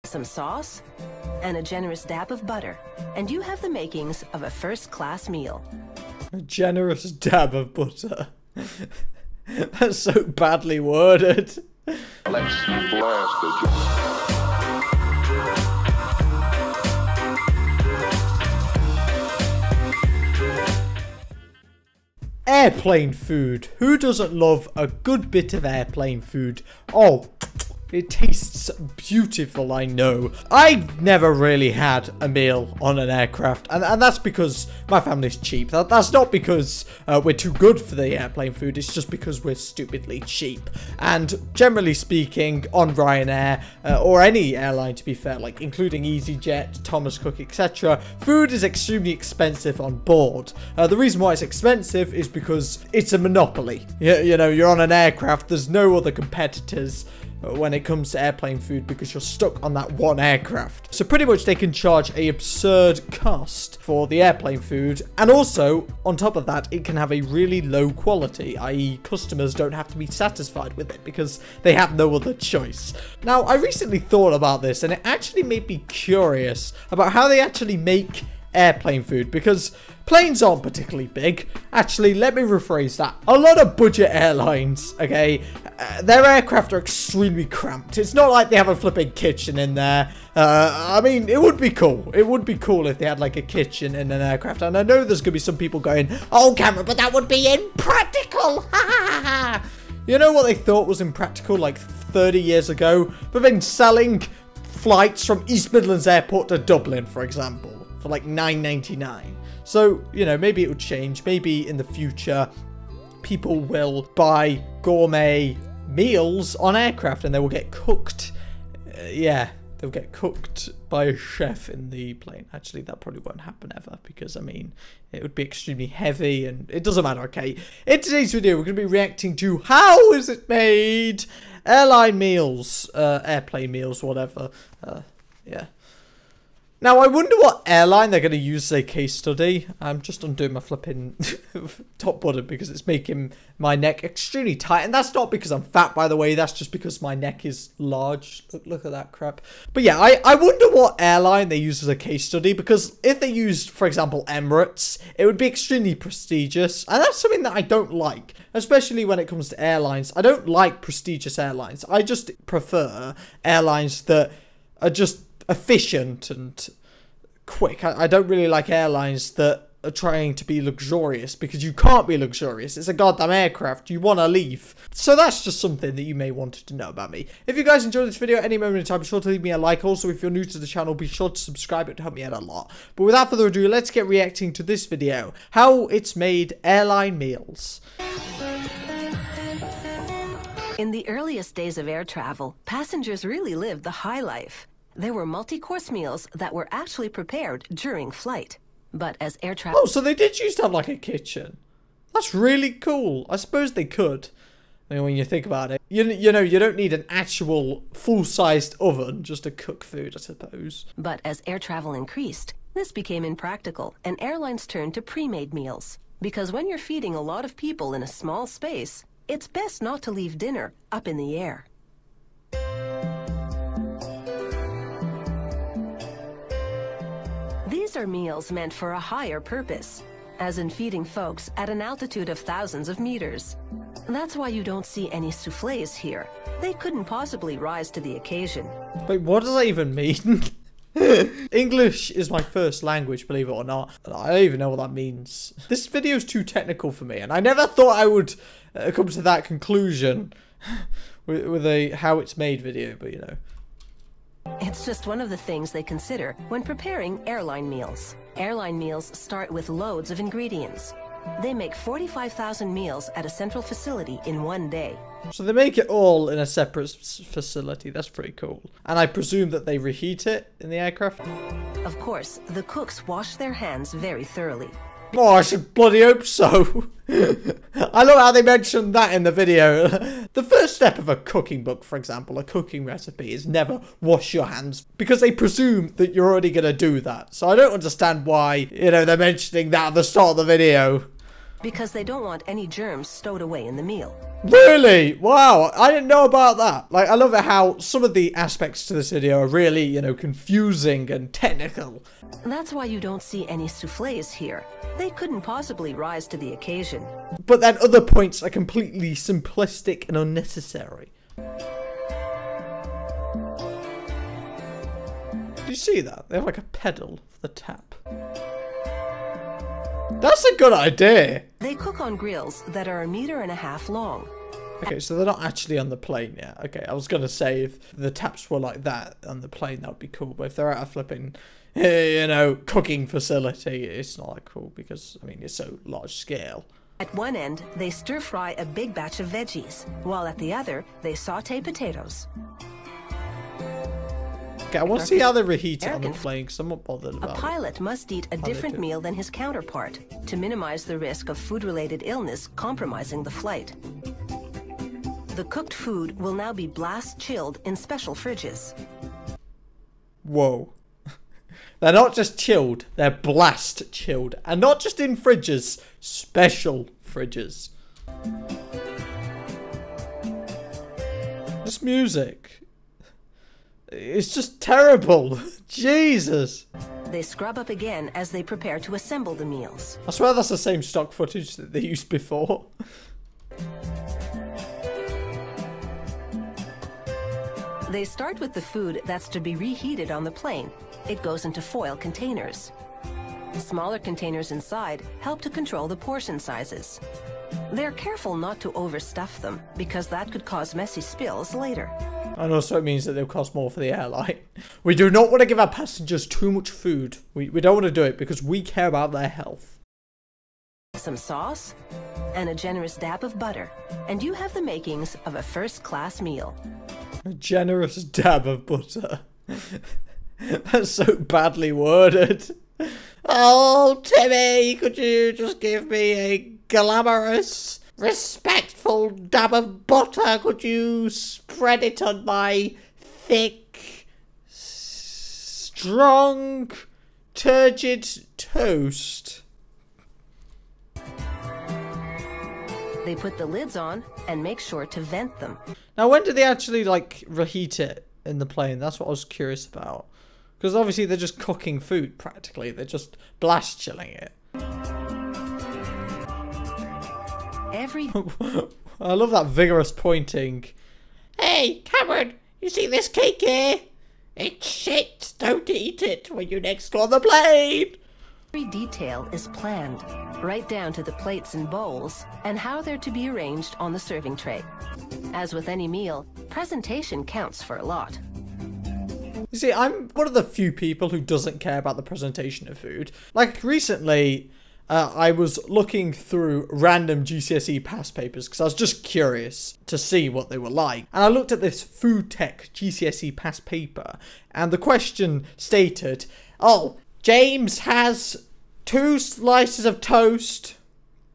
some sauce, and a generous dab of butter, and you have the makings of a first-class meal. A generous dab of butter. That's so badly worded. Let's blast it. Airplane food. Who doesn't love a good bit of airplane food? Oh, it tastes beautiful, I know. I've never really had a meal on an aircraft, and that's because my family's cheap. That's not because we're too good for the airplane food, it's just because we're stupidly cheap. And generally speaking, on Ryanair, or any airline to be fair, like including EasyJet, Thomas Cook, etc., food is extremely expensive on board. The reason why it's expensive is because it's a monopoly. You know, you're on an aircraft, there's no other competitors when it comes to airplane food because you're stuck on that one aircraft. So pretty much they can charge an absurd cost for the airplane food, and also on top of that it can have a really low quality, i.e. customers don't have to be satisfied with it because they have no other choice. Now I recently thought about this and it actually made me curious about how they actually make airplane food, because planes aren't particularly big. Actually, let me rephrase that. A lot of budget airlines, okay, their aircraft are extremely cramped. It's not like they have a flipping kitchen in there. I mean, it would be cool. It would be cool if they had like a kitchen in an aircraft. And I know there's gonna be some people going, "Oh, Cameron, but that would be impractical." You know what they thought was impractical like 30 years ago? They've been selling flights from East Midlands Airport to Dublin, for example, for like $9.99. So, you know, maybe it would change. Maybe in the future, people will buy gourmet meals on aircraft and they will get cooked. Yeah, they'll get cooked by a chef in the plane. Actually, that probably won't happen ever because, I mean, it would be extremely heavy and it doesn't matter, okay? In today's video, we're going to be reacting to how is it made? Airline meals, airplane meals, whatever. Yeah. Now, I wonder what airline they're going to use as a case study. I'm just undoing my flipping top button because it's making my neck extremely tight. And that's not because I'm fat, by the way. That's just because my neck is large. Look at that crap. But yeah, I wonder what airline they use as a case study. Because if they used, for example, Emirates, it would be extremely prestigious. And that's something that I don't like, especially when it comes to airlines. I don't like prestigious airlines. I just prefer airlines that are just efficient and quick. I don't really like airlines that are trying to be luxurious because you can't be luxurious. It's a goddamn aircraft. You want to leave. So that's just something that you may want to know about me. If you guys enjoyed this video at any moment in time, be sure to leave me a like. Also, if you're new to the channel, be sure to subscribe. It would help me out a lot. But without further ado, let's get reacting to this video. How it's made airline meals. In the earliest days of air travel, passengers really lived the high life. There were multi-course meals that were actually prepared during flight. But as air travel... Oh, so they did used to have like a kitchen. That's really cool. I suppose they could. I mean, when you think about it. You know, you don't need an actual full-sized oven just to cook food, I suppose. But as air travel increased, this became impractical, and airlines turned to pre-made meals. Because when you're feeding a lot of people in a small space, it's best not to leave dinner up in the air. These are meals meant for a higher purpose, as in feeding folks at an altitude of thousands of meters. That's why you don't see any soufflés here. They couldn't possibly rise to the occasion. Wait, what does that even mean? English is my first language, believe it or not. I don't even know what that means. This video is too technical for me, and I never thought I would come to that conclusion with a how it's made video, but you know. It's just one of the things they consider when preparing airline meals. Airline meals start with loads of ingredients. They make 45,000 meals at a central facility in one day. So they make it all in a separate facility. That's pretty cool. And I presume that they reheat it in the aircraft? Of course, the cooks wash their hands very thoroughly. Oh, I should bloody hope so. I love how they mentioned that in the video. The first step of a cooking book, for example, a cooking recipe, is never wash your hands, because they presume that you're already going to do that. So I don't understand why, you know, they're mentioning that at the start of the video. because they don't want any germs stowed away in the meal. Really? Wow, I didn't know about that. Like, I love it how some of the aspects to this video are really, you know, confusing and technical. That's why you don't see any soufflés here. They couldn't possibly rise to the occasion. But then other points are completely simplistic and unnecessary. Do you see that? They have like a pedal for the tap. That's a good idea. They cook on grills that are 1.5 meters long. Okay, so they're not actually on the plane yet. Okay, I was going to say if the taps were like that on the plane, that would be cool. But if they're at a flipping, you know, cooking facility, it's not that cool because, I mean, it's so large scale. At one end, they stir-fry a big batch of veggies, while at the other, they sauté potatoes. Okay, I want to see how they reheat it on the plane because I'm not bothered A about it. pilot must eat a different meal than his counterpart to minimize the risk of food-related illness compromising the flight. The cooked food will now be blast chilled in special fridges. Whoa. They're not just chilled, they're blast chilled. And not just in fridges, special fridges. This music. It's just terrible. Jesus. They scrub up again as they prepare to assemble the meals. I swear that's the same stock footage that they used before. They start with the food that's to be reheated on the plane. It goes into foil containers. Smaller containers inside help to control the portion sizes. They're careful not to overstuff them because that could cause messy spills later. And also it means that they'll cost more for the airline. We do not want to give our passengers too much food. We don't want to do it because we care about their health. Some sauce and a generous dab of butter, and you have the makings of a first-class meal. A generous dab of butter. That's so badly worded. Oh, Timmy, could you just give me a glamorous, respectful dab of butter? Could you spread it on my thick, strong, turgid toast? They put the lids on and make sure to vent them. Now, when do they actually, like, reheat it in the plane? That's what I was curious about. Because obviously they're just cooking food, practically. They're just blast chilling it. I love that vigorous pointing. Hey, Cameron, you see this cake here? It's shit. Don't eat it when you next go on the plane. Every detail is planned, right down to the plates and bowls, and how they're to be arranged on the serving tray. As with any meal, presentation counts for a lot. You see, I'm one of the few people who doesn't care about the presentation of food. Like, recently, I was looking through random GCSE past papers because I was just curious to see what they were like. And I looked at this food tech GCSE past paper, and the question stated, oh, James has 2 slices of toast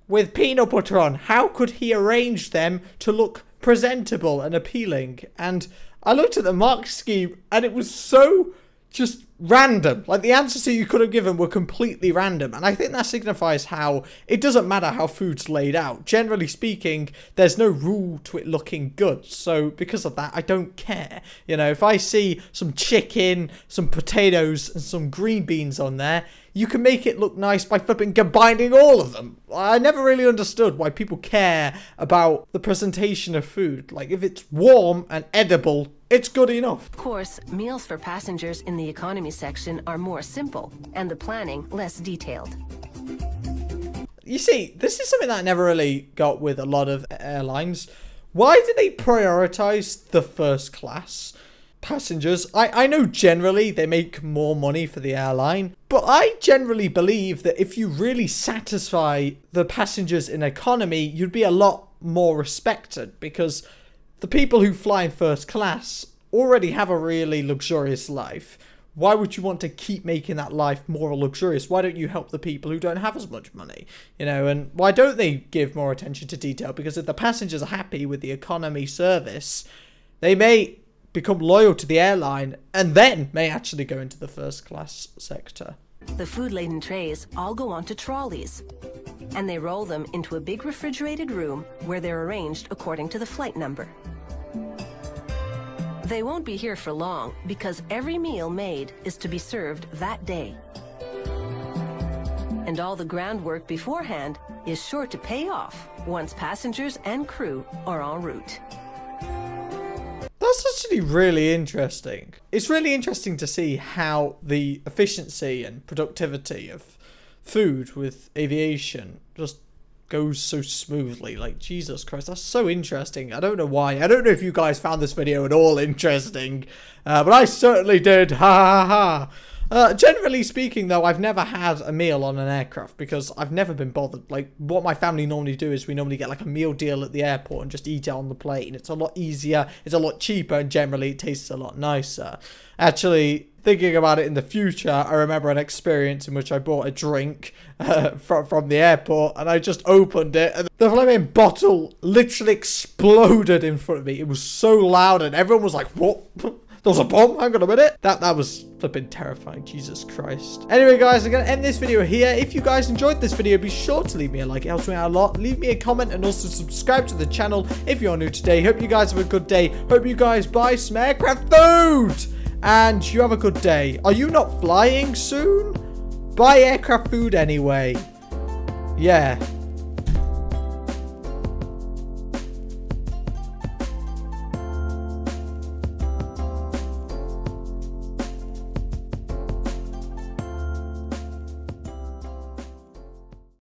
with peanut butter on. How could he arrange them to look presentable and appealing? And I looked at the mark scheme and it was so just random. Like, the answers that you could have given were completely random. And I think that signifies how it doesn't matter how food's laid out. Generally speaking, there's no rule to it looking good. So because of that, I don't care. You know, if I see some chicken, some potatoes and some green beans on there, you can make it look nice by flipping combining all of them. I never really understood why people care about the presentation of food. Like, if it's warm and edible, it's good enough. Of course, meals for passengers in the economy section are more simple, and the planning less detailed. You see, this is something that I never really got with a lot of airlines. Why do they prioritize the first class passengers? I know generally they make more money for the airline, but I generally believe that if you really satisfy the passengers in economy, you'd be a lot more respected, because the people who fly in first class already have a really luxurious life. Why would you want to keep making that life more luxurious? Why don't you help the people who don't have as much money? You know, and why don't they give more attention to detail? Because if the passengers are happy with the economy service, they may become loyal to the airline and then may actually go into the first class sector. The food-laden trays all go onto trolleys. and they roll them into a big refrigerated room where they're arranged according to the flight number. They won't be here for long because every meal made is to be served that day. And all the groundwork beforehand is sure to pay off once passengers and crew are en route. That's actually really interesting. It's really interesting to see how the efficiency and productivity of food with aviation just goes so smoothly. Like, Jesus Christ, that's so interesting. I don't know why. I don't know if you guys found this video at all interesting, but I certainly did. Ha ha ha. Generally speaking, though, I've never had a meal on an aircraft because I've never been bothered. Like, what my family normally do is we normally get like a meal deal at the airport and just eat it on the plane. It's a lot easier, it's a lot cheaper, and generally it tastes a lot nicer. Actually, thinking about it in the future, I remember an experience in which I bought a drink from the airport, and I just opened it, and the flaming bottle literally exploded in front of me. It was so loud, and everyone was like, "What? There was a bomb? Hang on a minute." That was flipping terrifying. Jesus Christ. Anyway, guys, I'm going to end this video here. If you guys enjoyed this video, be sure to leave me a like. It helps me out a lot. Leave me a comment and also subscribe to the channel if you're new today. Hope you guys have a good day. Hope you guys buy some aircraft food. And you have a good day. Are you not flying soon? Buy aircraft food anyway. Yeah.